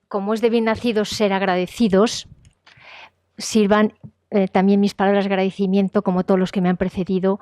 como es de bien nacidos ser agradecidos, sirvan también mis palabras de agradecimiento, como todos los que me han precedido,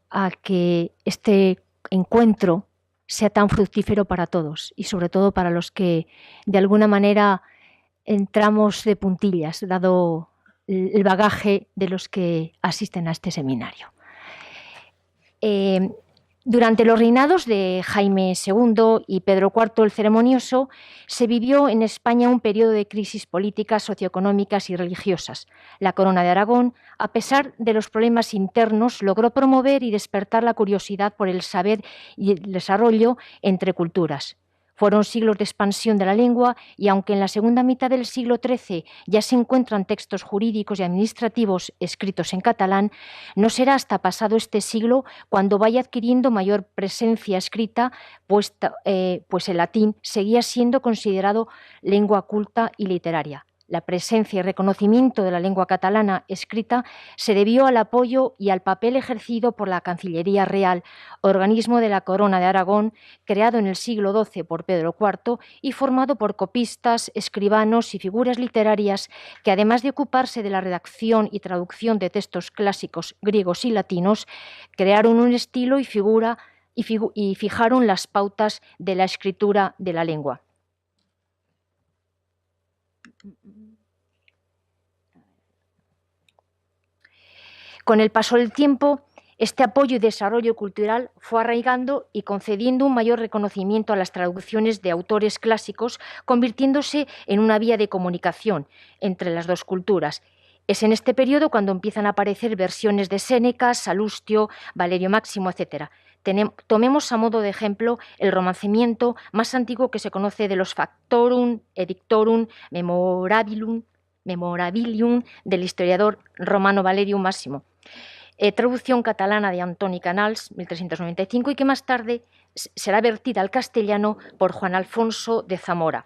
a que este encuentro sea tan fructífero para todos y sobre todo para los que de alguna manera entramos de puntillas, dado el bagaje de los que asisten a este seminario. Durante los reinados de Jaime II y Pedro IV el Ceremonioso, se vivió en España un periodo de crisis políticas, socioeconómicas y religiosas. La Corona de Aragón, a pesar de los problemas internos, logró promover y despertar la curiosidad por el saber y el desarrollo entre culturas. Fueron siglos de expansión de la lengua y aunque en la segunda mitad del siglo XIII ya se encuentran textos jurídicos y administrativos escritos en catalán, no será hasta pasado este siglo cuando vaya adquiriendo mayor presencia escrita, pues el latín seguía siendo considerado lengua culta y literaria. La presencia y reconocimiento de la lengua catalana escrita se debió al apoyo y al papel ejercido por la Cancillería Real, organismo de la Corona de Aragón, creado en el siglo XII por Pedro IV y formado por copistas, escribanos y figuras literarias que, además de ocuparse de la redacción y traducción de textos clásicos griegos y latinos, crearon un estilo y figura y fijaron las pautas de la escritura de la lengua. Con el paso del tiempo, este apoyo y desarrollo cultural fue arraigando y concediendo un mayor reconocimiento a las traducciones de autores clásicos, convirtiéndose en una vía de comunicación entre las dos culturas. Es en este periodo cuando empiezan a aparecer versiones de Séneca, Salustio, Valerio Máximo, etc. Tomemos a modo de ejemplo el romancamiento más antiguo que se conoce de los Factorum, Edictorum, Memorabilium del historiador romano Valerio Máximo, traducción catalana de Antoni Canals, 1395, y que más tarde será vertida al castellano por Juan Alfonso de Zamora.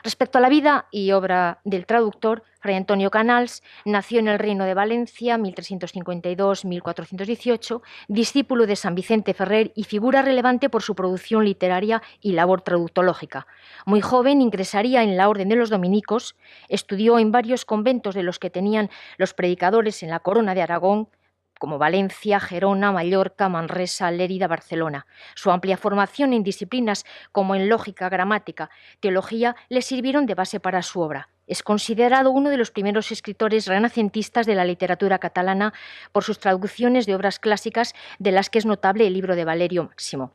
Respecto a la vida y obra del traductor, Fray Antonio Canals nació en el Reino de Valencia, 1352-1418, discípulo de San Vicente Ferrer y figura relevante por su producción literaria y labor traductológica. Muy joven ingresaría en la Orden de los Dominicos, estudió en varios conventos de los que tenían los predicadores en la Corona de Aragón, como Valencia, Gerona, Mallorca, Manresa, Lérida, Barcelona. Su amplia formación en disciplinas como en lógica, gramática, teología, le sirvieron de base para su obra. Es considerado uno de los primeros escritores renacentistas de la literatura catalana por sus traducciones de obras clásicas, de las que es notable el libro de Valerio Máximo.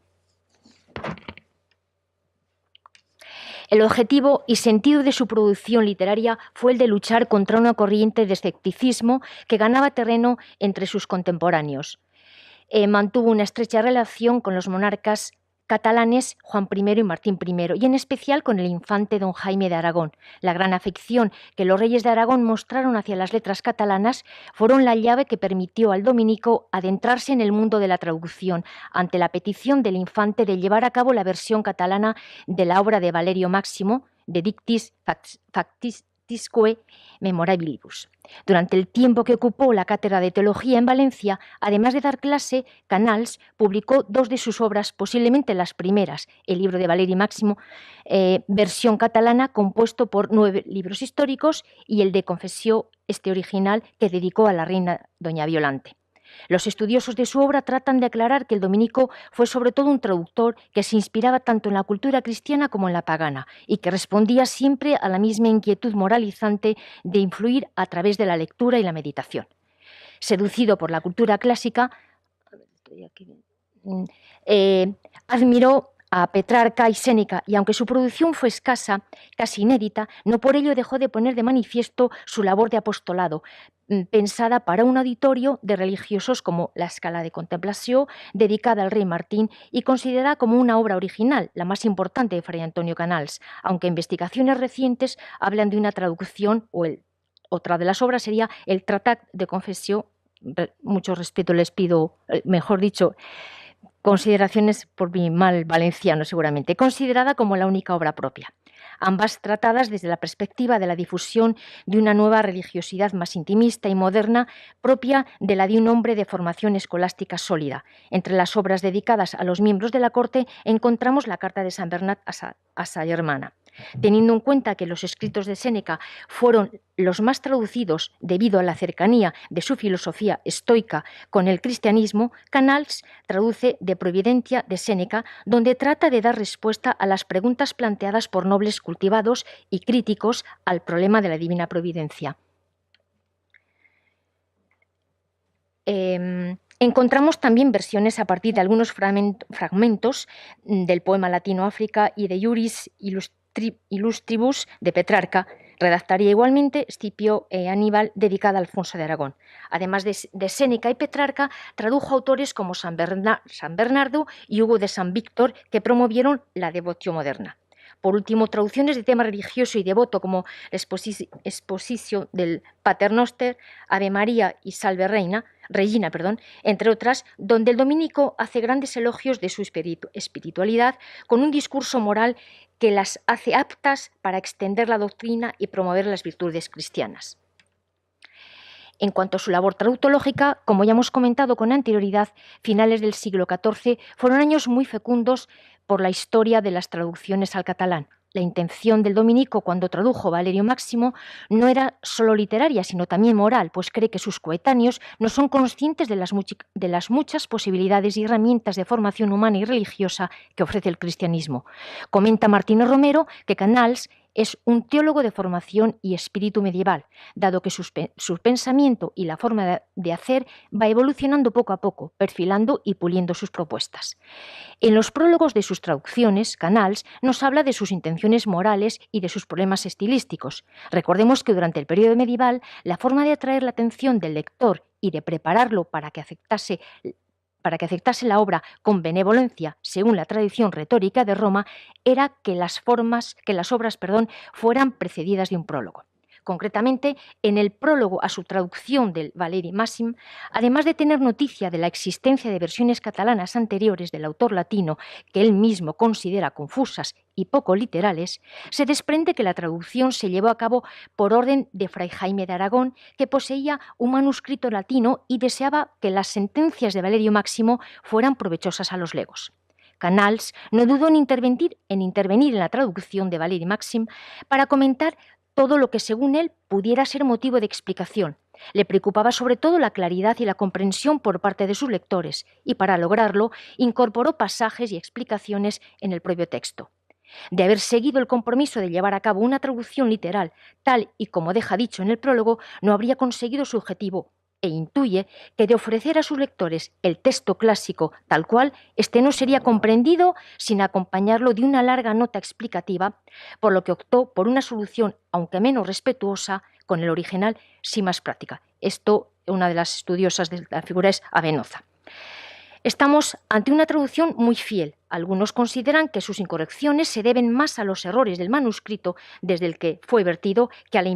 El objetivo y sentido de su producción literaria fue el de luchar contra una corriente de escepticismo que ganaba terreno entre sus contemporáneos. Mantuvo una estrecha relación con los monarcas catalanes Juan I y Martín I, y en especial con el infante don Jaime de Aragón. La gran afección que los reyes de Aragón mostraron hacia las letras catalanas fueron la llave que permitió al dominico adentrarse en el mundo de la traducción ante la petición del infante de llevar a cabo la versión catalana de la obra de Valerio Máximo, de Dictis Factisque Memorabilibus. Durante el tiempo que ocupó la cátedra de teología en Valencia, además de dar clase, Canals publicó dos de sus obras, posiblemente las primeras, el libro de Valerio Máximo, versión catalana, compuesto por 9 libros históricos, y el de Confessió, este original, que dedicó a la reina doña Violante. Los estudiosos de su obra tratan de aclarar que el dominico fue sobre todo un traductor que se inspiraba tanto en la cultura cristiana como en la pagana y que respondía siempre a la misma inquietud moralizante de influir a través de la lectura y la meditación. Seducido por la cultura clásica, admiró a Petrarca y Séneca, y aunque su producción fue escasa, casi inédita, no por ello dejó de poner de manifiesto su labor de apostolado, pensada para un auditorio de religiosos como la Escala de Contemplació, dedicada al rey Martín y considerada como una obra original, la más importante de Fray Antonio Canals, aunque investigaciones recientes hablan de una traducción, otra de las obras sería el Tratat de Confessió, mucho respeto les pido, mejor dicho, consideraciones por mi mal valenciano seguramente, considerada como la única obra propia. Ambas tratadas desde la perspectiva de la difusión de una nueva religiosidad más intimista y moderna, propia de la de un hombre de formación escolástica sólida. Entre las obras dedicadas a los miembros de la corte encontramos la Carta de San Bernat a sa germana. Teniendo en cuenta que los escritos de Séneca fueron los más traducidos debido a la cercanía de su filosofía estoica con el cristianismo, Canals traduce De Providentia de Séneca, donde trata de dar respuesta a las preguntas planteadas por nobles cultivados y críticos al problema de la divina providencia. Encontramos también versiones a partir de algunos fragmentos del poema latino África y de Iuris Illustribus de Petrarca. Redactaría igualmente Scipio Aníbal, dedicada a Alfonso de Aragón. Además de Séneca y Petrarca, tradujo autores como San Bernardo y Hugo de San Víctor, que promovieron la devotio moderna. Por último, traducciones de tema religioso y devoto como Exposición del Paternoster, Ave María y Salve Regina, entre otras, donde el dominico hace grandes elogios de su espiritualidad con un discurso moral que las hace aptas para extender la doctrina y promover las virtudes cristianas. En cuanto a su labor traductológica, como ya hemos comentado con anterioridad, finales del siglo XIV fueron años muy fecundos por la historia de las traducciones al catalán. La intención del dominico cuando tradujo Valerio Máximo no era solo literaria, sino también moral, pues cree que sus coetáneos no son conscientes de las muchas posibilidades y herramientas de formación humana y religiosa que ofrece el cristianismo. Comenta Martínez Romero que Canals es un teólogo de formación y espíritu medieval, dado que su pensamiento y la forma de hacer va evolucionando poco a poco, perfilando y puliendo sus propuestas. En los prólogos de sus traducciones, Canals nos habla de sus intenciones morales y de sus problemas estilísticos. Recordemos que durante el periodo medieval, la forma de atraer la atención del lector y de prepararlo para que aceptase la obra con benevolencia, según la tradición retórica de Roma, era que las obras fueran precedidas de un prólogo. Concretamente, en el prólogo a su traducción del Valeri Massim, además de tener noticia de la existencia de versiones catalanas anteriores del autor latino que él mismo considera confusas y poco literales, se desprende que la traducción se llevó a cabo por orden de Fray Jaime de Aragón, que poseía un manuscrito latino y deseaba que las sentencias de Valerio Máximo fueran provechosas a los legos. Canals no dudó en intervenir en la traducción de Valeri Máxim para comentar todo lo que, según él, pudiera ser motivo de explicación. Le preocupaba sobre todo la claridad y la comprensión por parte de sus lectores, y para lograrlo incorporó pasajes y explicaciones en el propio texto. De haber seguido el compromiso de llevar a cabo una traducción literal, tal y como deja dicho en el prólogo, no habría conseguido su objetivo, e intuye que de ofrecer a sus lectores el texto clásico tal cual, este no sería comprendido sin acompañarlo de una larga nota explicativa, por lo que optó por una solución, aunque menos respetuosa, con el original, sí más práctica. Esto, una de las estudiosas de la figura es Avenoza. Estamos ante una traducción muy fiel. Algunos consideran que sus incorrecciones se deben más a los errores del manuscrito desde el que fue vertido que a la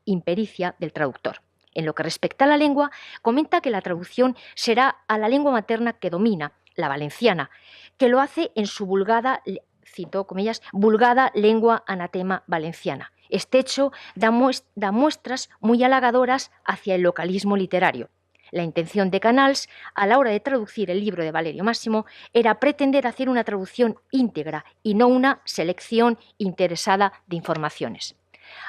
impericia del traductor. En lo que respecta a la lengua, comenta que la traducción será a la lengua materna que domina, la valenciana, que lo hace en su vulgada, cito comillas, vulgada lengua anatema valenciana. Este hecho da muestras muy halagadoras hacia el localismo literario. La intención de Canals, a la hora de traducir el libro de Valerio Máximo, era pretender hacer una traducción íntegra y no una selección interesada de informaciones.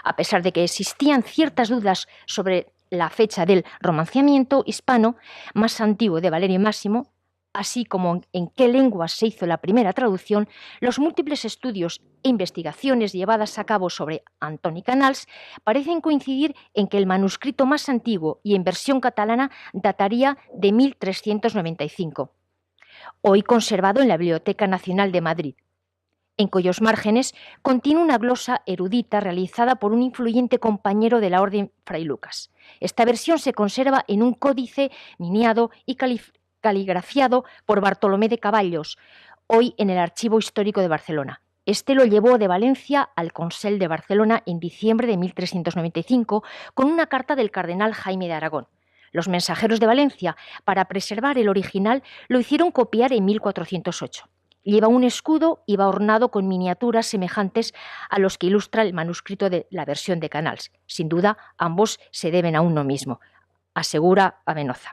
A pesar de que existían ciertas dudas sobre la fecha del romanciamiento hispano más antiguo de Valerio Máximo, así como en qué lenguas se hizo la primera traducción, los múltiples estudios e investigaciones llevadas a cabo sobre Antoni Canals parecen coincidir en que el manuscrito más antiguo y en versión catalana dataría de 1395, hoy conservado en la Biblioteca Nacional de Madrid, en cuyos márgenes contiene una glosa erudita realizada por un influyente compañero de la orden Fray Lucas. Esta versión se conserva en un códice miniado y caligrafiado por Bartolomé de Caballos, hoy en el Archivo Histórico de Barcelona. Este lo llevó de Valencia al Consell de Barcelona en diciembre de 1395 con una carta del cardenal Jaime de Aragón. Los mensajeros de Valencia, para preservar el original, lo hicieron copiar en 1408. Lleva un escudo y va ornado con miniaturas semejantes a los que ilustra el manuscrito de la versión de Canals. Sin duda, ambos se deben a uno mismo, asegura Avenoza.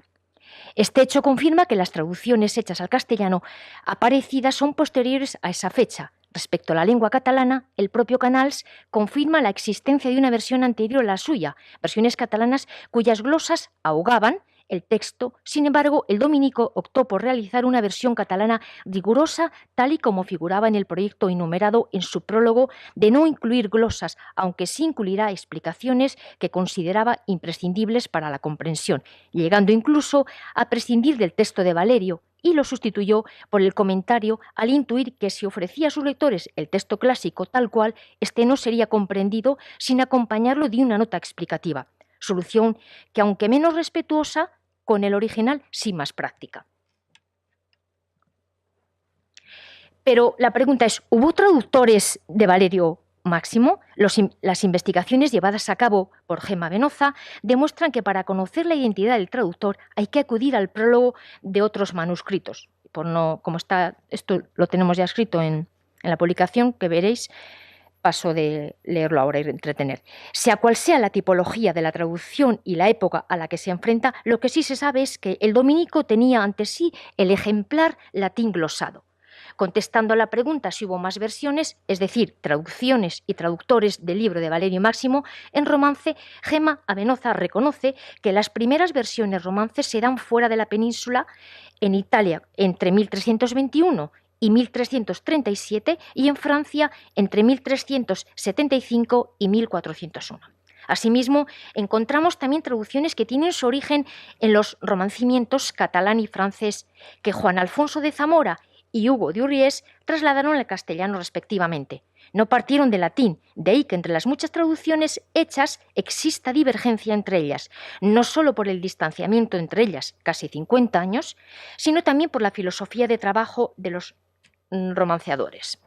Este hecho confirma que las traducciones hechas al castellano aparecidas son posteriores a esa fecha. Respecto a la lengua catalana, el propio Canals confirma la existencia de una versión anterior a la suya, versiones catalanas cuyas glosas ahogaban el texto. Sin embargo, el dominico optó por realizar una versión catalana rigurosa, tal y como figuraba en el proyecto enumerado en su prólogo, de no incluir glosas, aunque sí incluirá explicaciones que consideraba imprescindibles para la comprensión, llegando incluso a prescindir del texto de Valerio, y lo sustituyó por el comentario al intuir que si ofrecía a sus lectores el texto clásico tal cual, este no sería comprendido sin acompañarlo de una nota explicativa, solución que, aunque menos respetuosa con el original, sí más práctica. Pero la pregunta es, ¿hubo traductores de Valerio Máximo? Las investigaciones llevadas a cabo por Gemma Venoza demuestran que para conocer la identidad del traductor hay que acudir al prólogo de otros manuscritos. Como está, esto lo tenemos ya escrito en la publicación, que veréis, paso de leerlo ahora y entretener. Sea cual sea la tipología de la traducción y la época a la que se enfrenta, lo que sí se sabe es que el dominico tenía ante sí el ejemplar latín glosado. Contestando a la pregunta si hubo más versiones, es decir, traducciones y traductores del libro de Valerio Máximo en romance, Gemma Venoza reconoce que las primeras versiones romances se dan fuera de la península, en Italia entre 1321 y 1337 y en Francia entre 1375 y 1401. Asimismo, encontramos también traducciones que tienen su origen en los romancimientos catalán y francés que Juan Alfonso de Zamora y Hugo de Urries trasladaron al castellano respectivamente. No partieron del latín, de ahí que entre las muchas traducciones hechas exista divergencia entre ellas, no solo por el distanciamiento entre ellas, casi 50 años, sino también por la filosofía de trabajo de los romanceadores.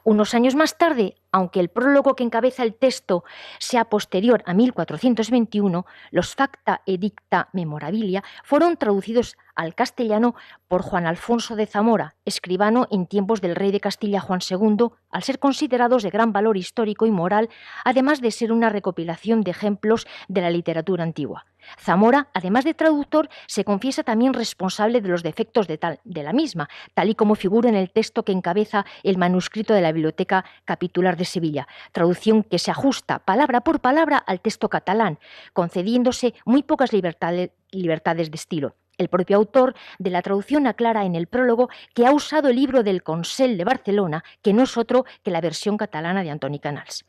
Unos años más tarde, aunque el prólogo que encabeza el texto sea posterior a 1421, los Facta Edicta Memorabilia fueron traducidos al castellano por Juan Alfonso de Zamora, escribano en tiempos del rey de Castilla Juan II, al ser considerados de gran valor histórico y moral, además de ser una recopilación de ejemplos de la literatura antigua. Zamora, además de traductor, se confiesa también responsable de los defectos de la misma, tal y como figura en el texto que encabeza el manuscrito de la Biblioteca Capitular de Sevilla, traducción que se ajusta palabra por palabra al texto catalán, concediéndose muy pocas libertades de estilo. El propio autor de la traducción aclara en el prólogo que ha usado el libro del Consell de Barcelona, que no es otro que la versión catalana de Antoni Canals.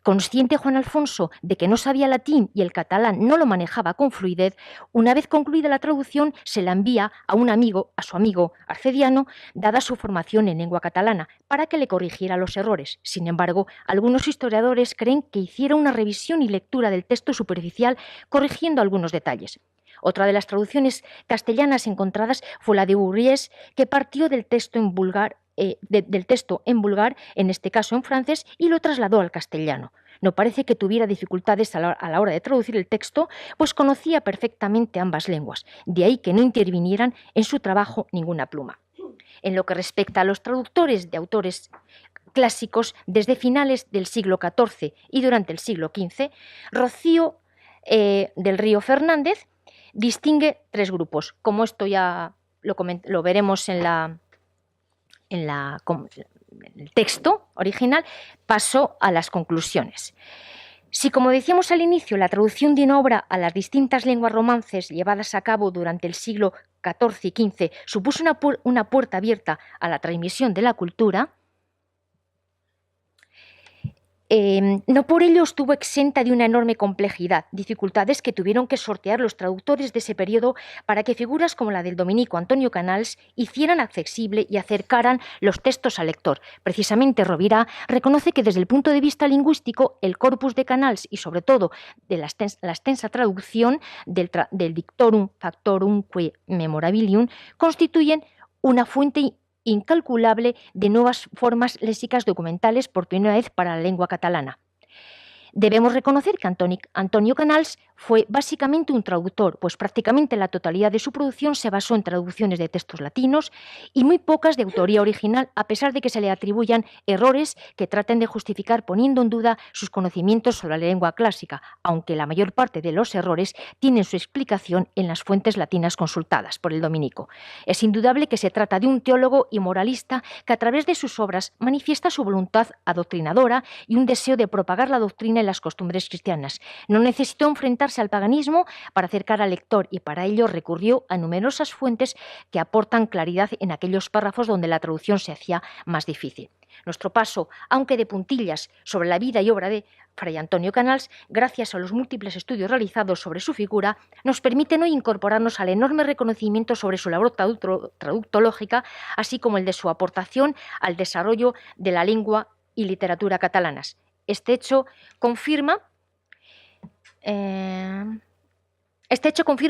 Consciente Juan Alfonso de que no sabía latín y el catalán no lo manejaba con fluidez, una vez concluida la traducción se la envía a su amigo arcediano, dada su formación en lengua catalana, para que le corrigiera los errores. Sin embargo, algunos historiadores creen que hiciera una revisión y lectura del texto superficial, corrigiendo algunos detalles. Otra de las traducciones castellanas encontradas fue la de Urries, que partió del texto en vulgar, en este caso en francés, y lo trasladó al castellano. No parece que tuviera dificultades a la hora de traducir el texto, pues conocía perfectamente ambas lenguas, de ahí que no intervinieran en su trabajo ninguna pluma. En lo que respecta a los traductores de autores clásicos, desde finales del siglo XIV y durante el siglo XV, Rocío del Río Fernández distingue tres grupos. Como esto ya lo veremos en el texto original, paso a las conclusiones. Si, como decíamos al inicio, la traducción de una obra a las distintas lenguas romances llevadas a cabo durante el siglo XIV y XV supuso una puerta abierta a la transmisión de la cultura, no por ello estuvo exenta de una enorme complejidad, dificultades que tuvieron que sortear los traductores de ese periodo para que figuras como la del dominico Antonio Canals hicieran accesible y acercaran los textos al lector. Precisamente Rovira reconoce que desde el punto de vista lingüístico el corpus de Canals y sobre todo de la extensa traducción del Dictorum Factorumque Memorabilium constituyen una fuente incalculable de nuevas formas léxicas documentales por primera vez para la lengua catalana. Debemos reconocer que Antonio Canals fue básicamente un traductor, pues prácticamente la totalidad de su producción se basó en traducciones de textos latinos y muy pocas de autoría original, a pesar de que se le atribuyan errores que traten de justificar poniendo en duda sus conocimientos sobre la lengua clásica, aunque la mayor parte de los errores tienen su explicación en las fuentes latinas consultadas por el dominico. Es indudable que se trata de un teólogo y moralista que a través de sus obras manifiesta su voluntad adoctrinadora y un deseo de propagar la doctrina y las costumbres cristianas. No necesitó enfrentarse al paganismo para acercar al lector y para ello recurrió a numerosas fuentes que aportan claridad en aquellos párrafos donde la traducción se hacía más difícil. Nuestro paso, aunque de puntillas, sobre la vida y obra de Fray Antonio Canals, gracias a los múltiples estudios realizados sobre su figura, nos permiten hoy incorporarnos al enorme reconocimiento sobre su labor traductológica, así como el de su aportación al desarrollo de la lengua y literatura catalanas. Este hecho confirma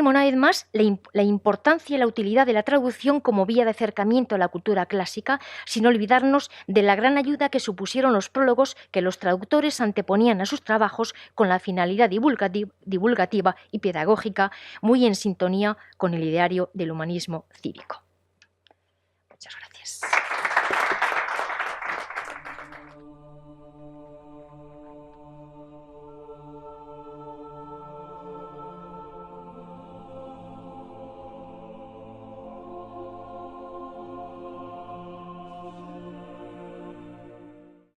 una vez más la importancia y la utilidad de la traducción como vía de acercamiento a la cultura clásica, sin olvidarnos de la gran ayuda que supusieron los prólogos que los traductores anteponían a sus trabajos con la finalidad divulgativa y pedagógica, muy en sintonía con el ideario del humanismo cívico. Muchas gracias.